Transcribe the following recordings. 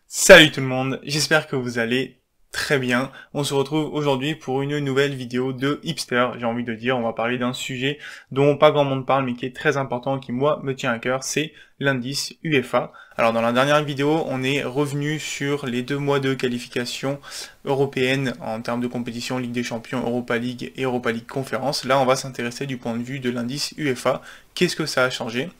Salut tout le monde, j'espère que vous allez très bien. On se retrouve aujourd'hui pour une nouvelle vidéo de hipster, j'ai envie de dire. On va parler d'un sujet dont pas grand monde parle mais qui est très important, qui moi me tient à cœur, c'est l'indice UEFA. Alors dans la dernière vidéo, on est revenu sur les 2 mois de qualification européenne en termes de compétition Ligue des Champions, Europa League et Europa League Conférence. Là on va s'intéresser du point de vue de l'indice UEFA. Qu'est-ce que ça a changé ?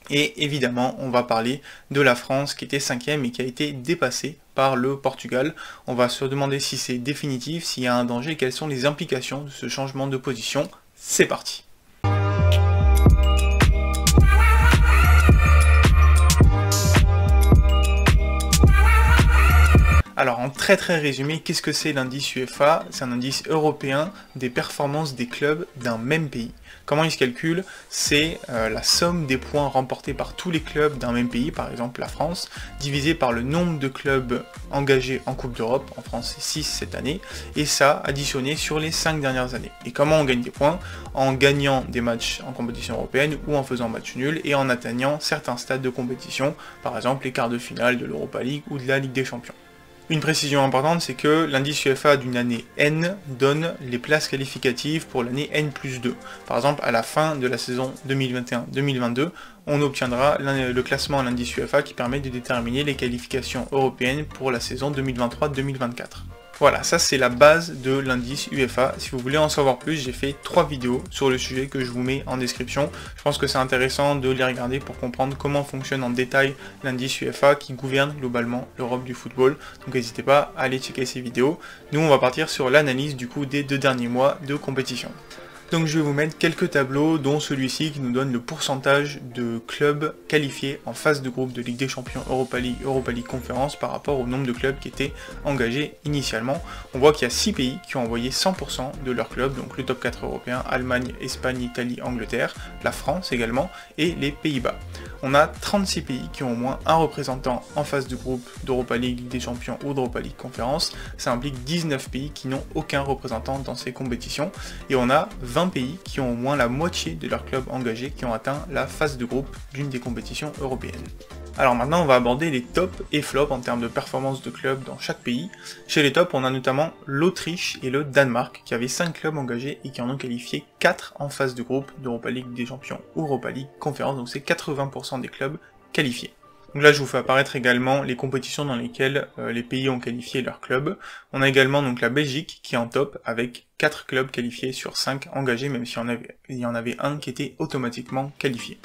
Et évidemment, on va parler de la France qui était 5e et qui a été dépassée par le Portugal. On va se demander si c'est définitif, s'il y a un danger, quelles sont les implications de ce changement de position. C'est parti. Alors en très résumé, qu'est-ce que c'est l'indice UEFA? C'est un indice européen des performances des clubs d'un même pays. Comment il se calcule? C'est la somme des points remportés par tous les clubs d'un même pays, par exemple la France, divisé par le nombre de clubs engagés en Coupe d'Europe, en France c'est 6 cette année, et ça additionné sur les 5 dernières années. Et comment on gagne des points? En gagnant des matchs en compétition européenne ou en faisant match nul et en atteignant certains stades de compétition, par exemple les quarts de finale de l'Europa League ou de la Ligue des Champions. Une précision importante, c'est que l'indice UEFA d'une année N donne les places qualificatives pour l'année N+2. Par exemple, à la fin de la saison 2021-2022, on obtiendra le classement à l'indice UEFA qui permet de déterminer les qualifications européennes pour la saison 2023-2024. Voilà, ça c'est la base de l'indice UEFA. Si vous voulez en savoir plus, j'ai fait 3 vidéos sur le sujet que je vous mets en description. Je pense que c'est intéressant de les regarder pour comprendre comment fonctionne en détail l'indice UEFA qui gouverne globalement l'Europe du football. Donc n'hésitez pas à aller checker ces vidéos. Nous on va partir sur l'analyse du coup des 2 derniers mois de compétition. Donc je vais vous mettre quelques tableaux, dont celui-ci qui nous donne le pourcentage de clubs qualifiés en phase de groupe de Ligue des Champions, Europa League Conférence par rapport au nombre de clubs qui étaient engagés initialement. On voit qu'il y a 6 pays qui ont envoyé 100% de leurs clubs, donc le top 4 européen, Allemagne, Espagne, Italie, Angleterre, la France également, et les Pays-Bas. On a 36 pays qui ont au moins un représentant en phase de groupe d'Europa League, Ligue des Champions ou d'Europa League Conférence. Ça implique 19 pays qui n'ont aucun représentant dans ces compétitions. Et on a 20 pays qui ont au moins la moitié de leurs clubs engagés qui ont atteint la phase de groupe d'une des compétitions européennes. Alors maintenant on va aborder les tops et flops en termes de performance de clubs dans chaque pays. Chez les tops on a notamment l'Autriche et le Danemark qui avaient 5 clubs engagés et qui en ont qualifié 4 en phase de groupe d'Europa League des Champions ou Europa League Conférence, donc c'est 80% des clubs qualifiés. Donc là je vous fais apparaître également les compétitions dans lesquelles les pays ont qualifié leurs clubs. On a également donc la Belgique qui est en top avec 4 clubs qualifiés sur 5 engagés, même s'il y en avait un qui était automatiquement qualifié.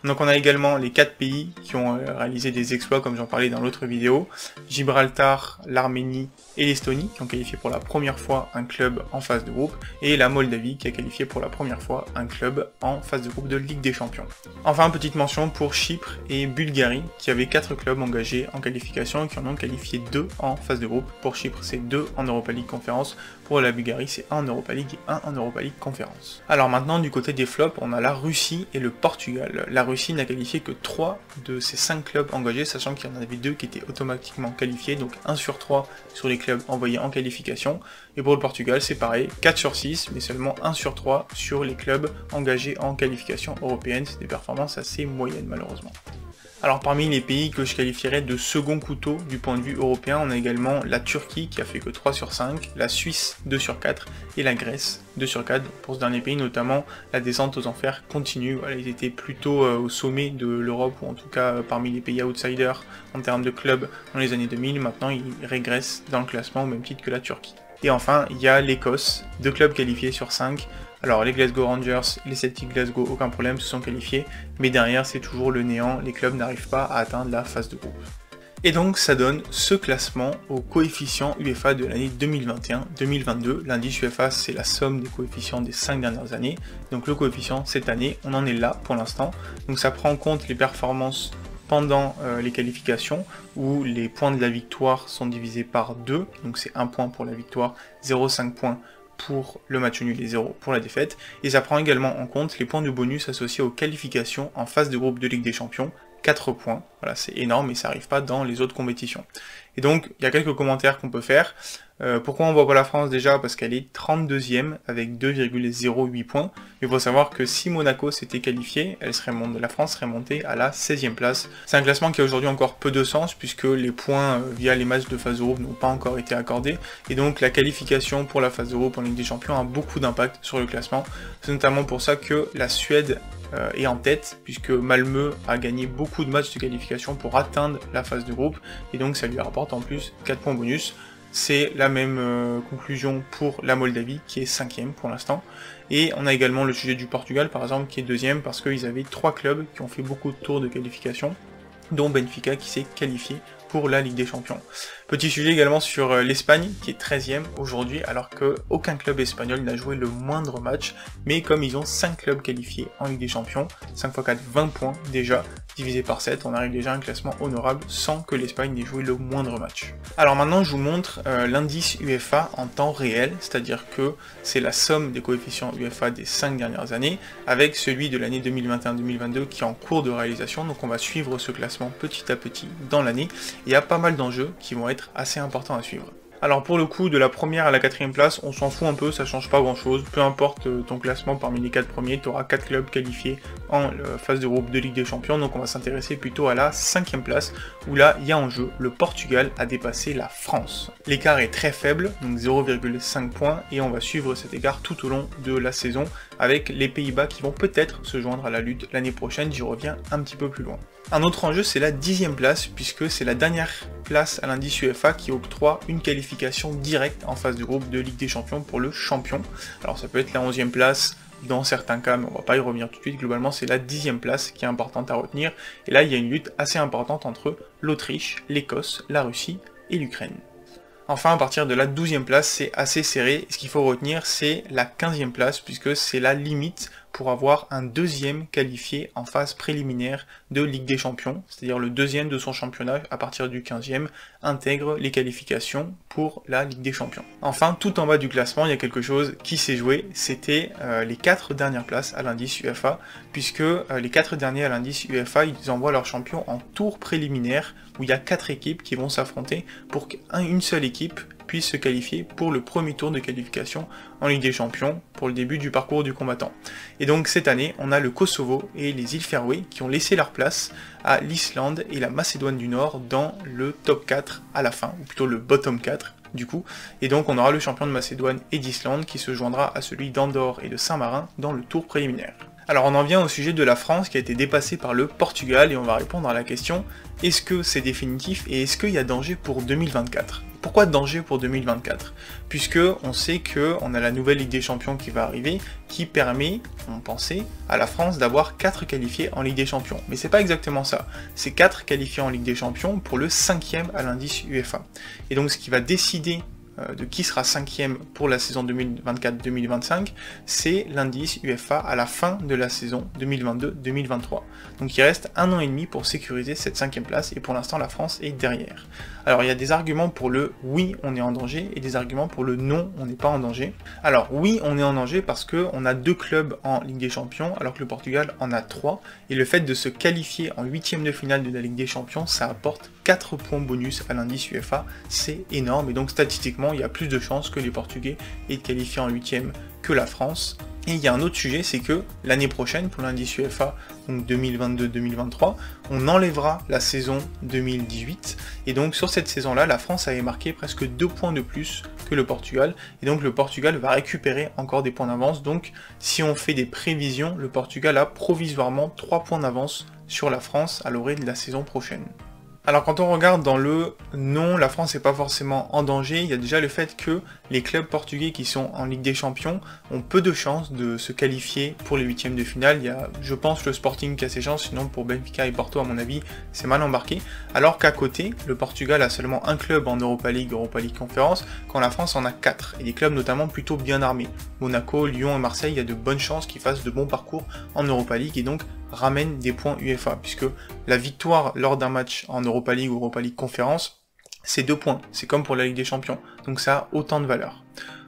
Donc on a également les 4 pays qui ont réalisé des exploits comme j'en parlais dans l'autre vidéo, Gibraltar, l'Arménie et l'Estonie qui ont qualifié pour la première fois un club en phase de groupe, et la Moldavie qui a qualifié pour la première fois un club en phase de groupe de Ligue des Champions. Enfin petite mention pour Chypre et Bulgarie qui avaient 4 clubs engagés en qualification et qui en ont qualifié 2 en phase de groupe. Pour Chypre c'est 2 en Europa League Conférence, pour la Bulgarie c'est 1 en Europa League et 1 en Europa League Conférence. Alors maintenant du côté des flops, on a la Russie et le Portugal. La Russie n'a qualifié que 3 de ces 5 clubs engagés, sachant qu'il y en avait 2 qui étaient automatiquement qualifiés, donc 1 sur 3 sur les clubs envoyés en qualification. Et pour le Portugal c'est pareil, 4 sur 6, mais seulement 1 sur 3 sur les clubs engagés en qualification européenne. C'est des performances assez moyennes malheureusement. Alors parmi les pays que je qualifierais de second couteau du point de vue européen, on a également la Turquie qui a fait que 3 sur 5, la Suisse 2 sur 4 et la Grèce 2 sur 4. Pour ce dernier pays notamment, la descente aux enfers continue. Voilà, ils étaient plutôt au sommet de l'Europe, ou en tout cas parmi les pays outsiders en termes de clubs dans les années 2000. Maintenant ils régressent dans le classement au même titre que la Turquie. Et enfin, il y a l'Écosse, 2 clubs qualifiés sur 5. Alors les Glasgow Rangers, les Celtic Glasgow, aucun problème, se sont qualifiés, mais derrière c'est toujours le néant, les clubs n'arrivent pas à atteindre la phase de groupe. Et donc ça donne ce classement au coefficient UEFA de l'année 2021-2022. L'indice UEFA c'est la somme des coefficients des 5 dernières années, donc le coefficient cette année, on en est là pour l'instant. Donc ça prend en compte les performances pendant les qualifications, où les points de la victoire sont divisés par 2, donc c'est 1 point pour la victoire, 0,5 points pour le match nul et 0 pour la défaite, et ça prend également en compte les points de bonus associés aux qualifications en phase de groupe de Ligue des Champions, 4 points, Voilà, c'est énorme et ça n'arrive pas dans les autres compétitions. Et donc, il y a quelques commentaires qu'on peut faire. Pourquoi on voit pas la France déjà? Parce qu'elle est 32e avec 2,08 points. Il faut savoir que si Monaco s'était qualifié, la France serait montée à la 16e place. C'est un classement qui a aujourd'hui encore peu de sens puisque les points via les matchs de phase de groupe n'ont pas encore été accordés. Et donc la qualification pour la phase de groupe en Ligue des Champions a beaucoup d'impact sur le classement. C'est notamment pour ça que la Suède est en tête, puisque Malmö a gagné beaucoup de matchs de qualification pour atteindre la phase de groupe, et donc ça lui rapporte en plus 4 points bonus. C'est la même conclusion pour la Moldavie, qui est 5e pour l'instant. Et on a également le sujet du Portugal, par exemple, qui est 2e, parce qu'ils avaient 3 clubs qui ont fait beaucoup de tours de qualification, dont Benfica qui s'est qualifié pour la Ligue des Champions. Petit sujet également sur l'Espagne, qui est 13e aujourd'hui, alors qu'aucun club espagnol n'a joué le moindre match, mais comme ils ont 5 clubs qualifiés en Ligue des Champions, 5 x 4, 20 points déjà, divisé par 7, on arrive déjà à un classement honorable sans que l'Espagne n'ait joué le moindre match. Alors maintenant je vous montre l'indice UEFA en temps réel, c'est-à-dire que c'est la somme des coefficients UEFA des 5 dernières années, avec celui de l'année 2021-2022 qui est en cours de réalisation, donc on va suivre ce classement petit à petit dans l'année. Il y a pas mal d'enjeux qui vont être assez importants à suivre. Alors pour le coup, de la première à la 4e place, on s'en fout un peu, ça change pas grand chose. Peu importe ton classement parmi les 4 premiers, tu auras 4 clubs qualifiés en phase de groupe de Ligue des Champions, donc on va s'intéresser plutôt à la 5e place, où là, il y a en jeu, le Portugal a dépassé la France. L'écart est très faible, donc 0,5 points, et on va suivre cet écart tout au long de la saison, avec les Pays-Bas qui vont peut-être se joindre à la lutte l'année prochaine, j'y reviens un petit peu plus loin. Un autre enjeu, c'est la 10e place, puisque c'est la dernière place à l'indice UEFA qui octroie une qualification directe en phase de groupe de Ligue des Champions pour le champion. Alors ça peut être la 11e place dans certains cas, mais on va pas y revenir tout de suite. Globalement, c'est la 10e place qui est importante à retenir. Et là, il y a une lutte assez importante entre l'Autriche, l'Écosse, la Russie et l'Ukraine. Enfin, à partir de la 12e place, c'est assez serré. Ce qu'il faut retenir, c'est la 15e place, puisque c'est la limite pour avoir un deuxième qualifié en phase préliminaire de Ligue des Champions, c'est-à-dire le deuxième de son championnat à partir du 15e intègre les qualifications pour la Ligue des Champions. Enfin, tout en bas du classement, il y a quelque chose qui s'est joué, c'était les 4 dernières places à l'indice UEFA, puisque les 4 derniers à l'indice UEFA, ils envoient leurs champions en tour préliminaire, où il y a 4 équipes qui vont s'affronter pour qu'une seule équipe puisse se qualifier pour le premier tour de qualification en Ligue des Champions pour le début du parcours du combattant. Et donc cette année, on a le Kosovo et les îles Féroé qui ont laissé leur place à l'Islande et la Macédoine du Nord dans le top 4 à la fin, ou plutôt le bottom 4 du coup. Et donc on aura le champion de Macédoine et d'Islande qui se joindra à celui d'Andorre et de Saint-Marin dans le tour préliminaire. Alors on en vient au sujet de la France qui a été dépassée par le Portugal et on va répondre à la question, est-ce que c'est définitif et est-ce qu'il y a danger pour 2024 ? Pourquoi danger pour 2024 ? Puisque on sait qu'on a la nouvelle Ligue des Champions qui va arriver, qui permet, on pensait, à la France d'avoir 4 qualifiés en Ligue des Champions. Mais c'est pas exactement ça. C'est 4 qualifiés en Ligue des Champions pour le 5e à l'indice UEFA. Et donc ce qui va décider de qui sera 5e pour la saison 2024-2025, c'est l'indice UEFA à la fin de la saison 2022-2023. Donc il reste 1 an et demi pour sécuriser cette 5e place, et pour l'instant la France est derrière. Alors il y a des arguments pour le oui on est en danger, et des arguments pour le non on n'est pas en danger. Alors oui on est en danger parce qu'on a 2 clubs en Ligue des Champions, alors que le Portugal en a 3, et le fait de se qualifier en 8e de finale de la Ligue des Champions, ça apporte 4 points bonus à l'indice UEFA, c'est énorme, et donc statistiquement il y a plus de chances que les Portugais aient qualifié en 8e que la France. Et il y a un autre sujet, c'est que l'année prochaine, pour l'indice UEFA, donc 2022-2023, on enlèvera la saison 2018, et donc sur cette saison-là, la France avait marqué presque 2 points de plus que le Portugal, et donc le Portugal va récupérer encore des points d'avance, donc si on fait des prévisions, le Portugal a provisoirement 3 points d'avance sur la France à l'orée de la saison prochaine. Alors quand on regarde dans le non, la France n'est pas forcément en danger, il y a déjà le fait que les clubs portugais qui sont en Ligue des Champions ont peu de chances de se qualifier pour les 8e de finale. Il y a, je pense, le Sporting qui a ses chances, sinon pour Benfica et Porto, à mon avis, c'est mal embarqué. Alors qu'à côté, le Portugal a seulement un club en Europa League Conference, quand la France en a 4, et des clubs notamment plutôt bien armés. Monaco, Lyon et Marseille, il y a de bonnes chances qu'ils fassent de bons parcours en Europa League, et donc ramènent des points UEFA, puisque la victoire lors d'un match en Europa League Conférence, c'est 2 points, c'est comme pour la Ligue des Champions, donc ça a autant de valeur.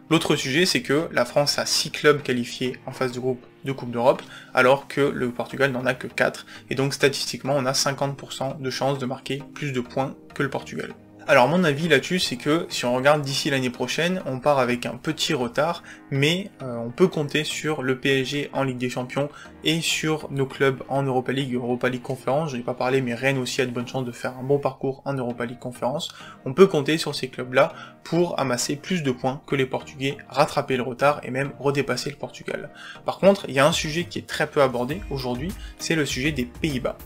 L'autre sujet, c'est que la France a 6 clubs qualifiés en phase de groupe de Coupe d'Europe, alors que le Portugal n'en a que 4, et donc statistiquement on a 50% de chances de marquer plus de points que le Portugal. Alors mon avis là-dessus, c'est que si on regarde d'ici l'année prochaine, on part avec un petit retard, mais on peut compter sur le PSG en Ligue des Champions et sur nos clubs en Europa League Conférence. Je n'ai pas parlé, mais Rennes aussi a de bonnes chances de faire un bon parcours en Europa League Conférence. On peut compter sur ces clubs-là pour amasser plus de points que les Portugais, rattraper le retard et même redépasser le Portugal. Par contre, il y a un sujet qui est très peu abordé aujourd'hui, c'est le sujet des Pays-Bas.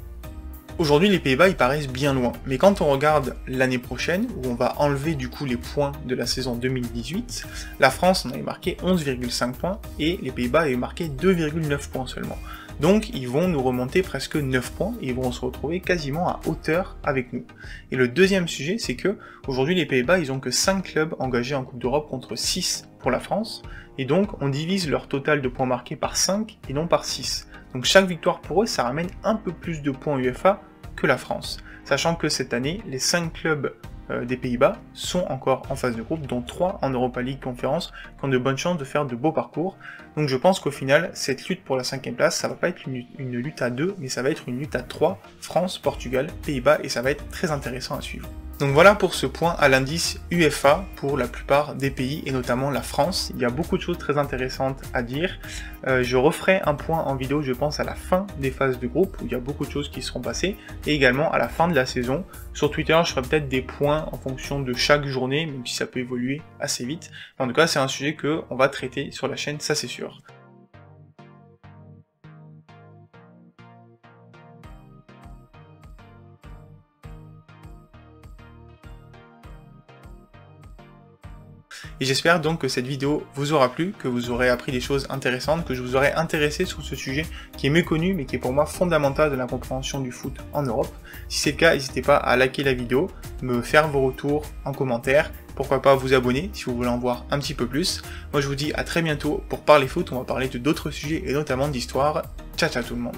Aujourd'hui, les Pays-Bas, ils paraissent bien loin, mais quand on regarde l'année prochaine, où on va enlever du coup les points de la saison 2018, la France en avait marqué 11,5 points, et les Pays-Bas avaient marqué 2,9 points seulement. Donc ils vont nous remonter presque 9 points, et ils vont se retrouver quasiment à hauteur avec nous. Et le deuxième sujet, c'est que aujourd'hui les Pays-Bas, ils ont que 5 clubs engagés en Coupe d'Europe contre 6 pour la France, et donc on divise leur total de points marqués par 5 et non par 6. Donc chaque victoire pour eux, ça ramène un peu plus de points UEFA que la France, sachant que cette année, les 5 clubs des Pays-Bas sont encore en phase de groupe, dont 3 en Europa League Conférence, qui ont de bonnes chances de faire de beaux parcours. Donc je pense qu'au final, cette lutte pour la 5e place, ça va pas être une lutte à 2, mais ça va être une lutte à 3, France, Portugal, Pays-Bas, et ça va être très intéressant à suivre. Donc voilà pour ce point à l'indice UEFA pour la plupart des pays et notamment la France. Il y a beaucoup de choses très intéressantes à dire. Je referai un point en vidéo, je pense, à la fin des phases de groupe où il y a beaucoup de choses qui seront passées et également à la fin de la saison. Sur Twitter, je ferai peut-être des points en fonction de chaque journée, même si ça peut évoluer assez vite. En tout cas, c'est un sujet que on va traiter sur la chaîne, ça c'est sûr. Et j'espère donc que cette vidéo vous aura plu, que vous aurez appris des choses intéressantes, que je vous aurai intéressé sur ce sujet qui est méconnu mais qui est pour moi fondamental de la compréhension du foot en Europe. Si c'est le cas, n'hésitez pas à liker la vidéo, me faire vos retours en commentaire, pourquoi pas vous abonner si vous voulez en voir un petit peu plus. Moi je vous dis à très bientôt pour parler foot, on va parler de d'autres sujets et notamment d'histoire. Ciao ciao tout le monde.